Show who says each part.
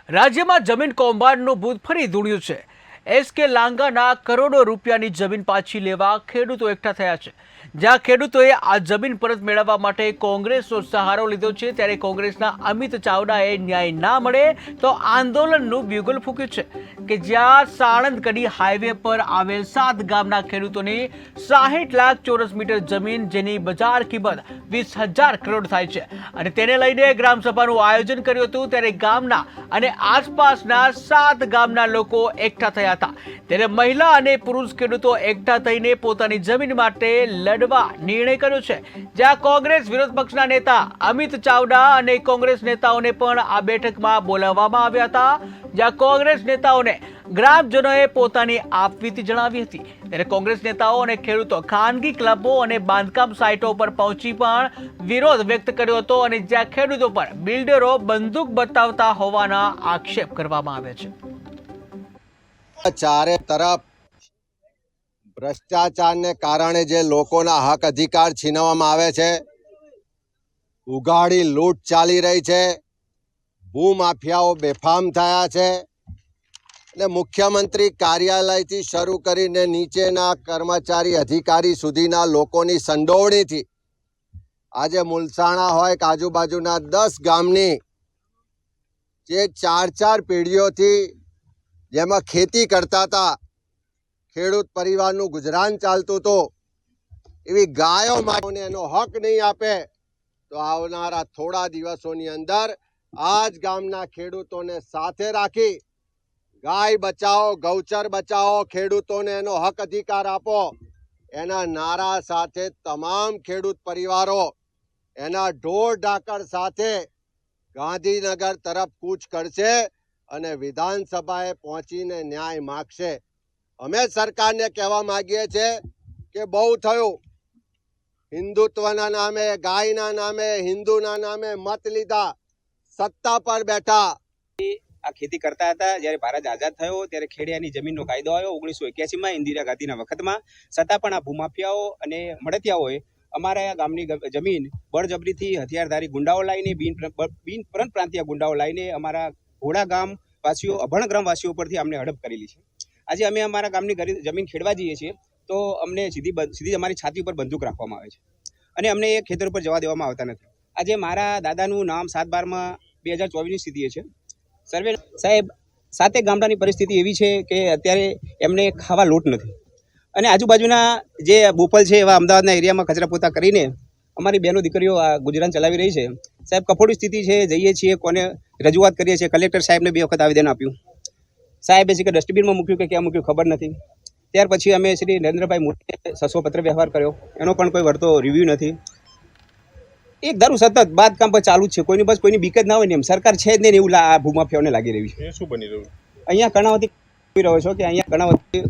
Speaker 1: રાજ્યમાં જમીન કૌભાંડનું ભૂત ફરી ધૂળ્યું છે। એસકે લાંગાના કરોડો રૂપિયાની જમીન પાછી લેવા ખેડૂતો એકઠા થયા છે। જ્યાં ખેડૂતોએ આ જમીન પરત મેળવવા માટે કોંગ્રેસનો સહારો લીધો છે, ત્યારે કોંગ્રેસના અમિત ચાવડાએ ન્યાય ના મળે તો આંદોલનનું બ્યુગલ ફૂંક્યું છે કે જ્યાં સાણંદ કડી હાઈવે પર આવેલ 7 ગામના ખેડૂતોની 60 લાખ ચોરસ મીટર જમીન, જેની બજાર કિંમત 20,000 કરોડ થાય છે, અને તેને લઈને ગ્રામસભાનું આયોજન કર્યું હતું। ત્યારે ગામના અને આસપાસના 7 ગામના લોકો એકઠા થયા હતા। ત્યારે મહિલા અને પુરુષ ખેડૂતો એકઠા થઈને પોતાની જમીન માટે લડવા નિર્ણય કર્યો છે। જ્યાં કોંગ્રેસ વિરોધ પક્ષના નેતા અમિત ચાવડા અને કોંગ્રેસ નેતાઓને પણ આ બેઠકમાં બોલાવવામાં આવ્યા હતા, જ્યાં કોંગ્રેસ નેતાઓને ગ્રામજનોએ પોતાની આપવીતી જણાવી હતી। ત્યારે કોંગ્રેસ નેતાઓ અને ખેડૂતો ખાનગી ક્લબો અને બાંધકામ સાઇટો પર પહોંચી પણ વિરોધ વ્યક્ત કર્યો હતો, અને જ્યાં ખેડૂતો પર બિલ્ડરો બંદૂક બતાવતા હોવાના આક્ષેપ કરવામાં આવે છે।
Speaker 2: ચારે તરફ ભ્રષ્ટાચારને કારણે જે લોકોના હક અધિકાર છીનવવામાં આવે છે, ઉઘાડી લૂંટ ચાલી રહી છે, ભૂમાફિયાઓ બેફામ થયા છે, અને મુખ્યમંત્રી કાર્યાલયથી શરૂ કરીને નીચેના કર્મચારી અધિકારી સુધીના લોકોની સંડોવણીથી આજે મુલસાણા હોય કે આજુબાજુના 10 ગામની જે 4 પેઢીઓથી જેમાં ખેતી કરતા હતા, ખેડૂત પરિવારનું ગુજરાન ચાલતું હતું, એવી ગાયો માટે એનો હક નહીં આપે તો આવનારા થોડા દિવસોની અંદર આ જ ગામના ખેડૂતોને સાથે રાખી ગાય બચાવો, ગૌચર બચાવો, ખેડૂતોને એનો હક અધિકાર આપો, એના નારા સાથે તમામ ખેડૂત પરિવારો એના ઢોર ઢાકર સાથે ગાંધીનગર તરફ કૂચ કરશે અને વિધાનસભાએ પહોંચીને ન્યાય માગશે। અમે સરકારને કહેવા માંગીએ છીએ કે બહુ થયું, હિન્દુત્વના નામે, ગાયના નામે, હિન્દુના નામે મત લીધા, સત્તા પર બેઠા।
Speaker 3: આ ખેતી કરતા હતા જ્યારે ભારત આઝાદ થયો ત્યારે ખેડિયાની જમીનનો કાયદો આવ્યો 1981માં ઇન્દિરા ગાંધીના વખતમાં, છતાં પણ આ ભૂમાફિયાઓ અને મળતિયાઓએ અમારા ગામની જમીન બળજબરીથી હથિયારધારી ગુંડાઓ લાવીને બિન પ્રાંતીય ગુંડાઓ લાવીને અમારા ઘોડા ગામ વાસીઓ, અભણ ગ્રામવાસીઓ પરથી અમને હડપ કરેલી છે। આજે અમે અમારા ગામની જમીન ખેડવા જઈએ છીએ તો અમને સીધી અમારી છાતી ઉપર બંદૂક રાખવામાં આવે છે અને અમને એ ખેતર ઉપર જવા દેવામાં આવતા નથી। આજે મારા દાદાનું નામ 7/12 2024ની સ્થિતિ છે। સર્વે સાહેબ, 7 ગામડાની પરિસ્થિતિ એવી છે કે અત્યારે એમને ખાવા લોટ નથી, અને આજુબાજુના જે બોપલ છે એવા અમદાવાદના એરિયામાં કચરા પોતા કરીને અમારી બહેનો દીકરીઓ આ ગુજરાન ચલાવી રહી છે। સાહેબ, કફોડી સ્થિતિ છે, જઈએ છીએ, કોને રજૂઆત કરીએ છીએ, કલેક્ટર સાહેબને 2 વખત આવેદન આપ્યું, સાહેબે છે કે ડસ્ટબિનમાં મૂક્યું કે ક્યાં મૂક્યું ખબર નથી। ત્યાર પછી અમે શ્રી નરેન્દ્રભાઈ મોદીએ સસ્વો પત્ર વ્યવહાર કર્યો, એનો પણ કોઈ વળતો રિવ્યૂ નથી। એક ધારું સતત બાંધકામ પર ચાલુ જ છે, કોઈની બસ કોઈની બીક જ ના હોય ને એમ સરકાર છે જ નહીં એવું આ ભૂમાફિયાઓને લાગી રહ્યું છે।
Speaker 4: શું બની રહ્યું
Speaker 3: અહીંયા કર્ણાવતી રહ્યો છો કે અહીંયા કર્ણાવતી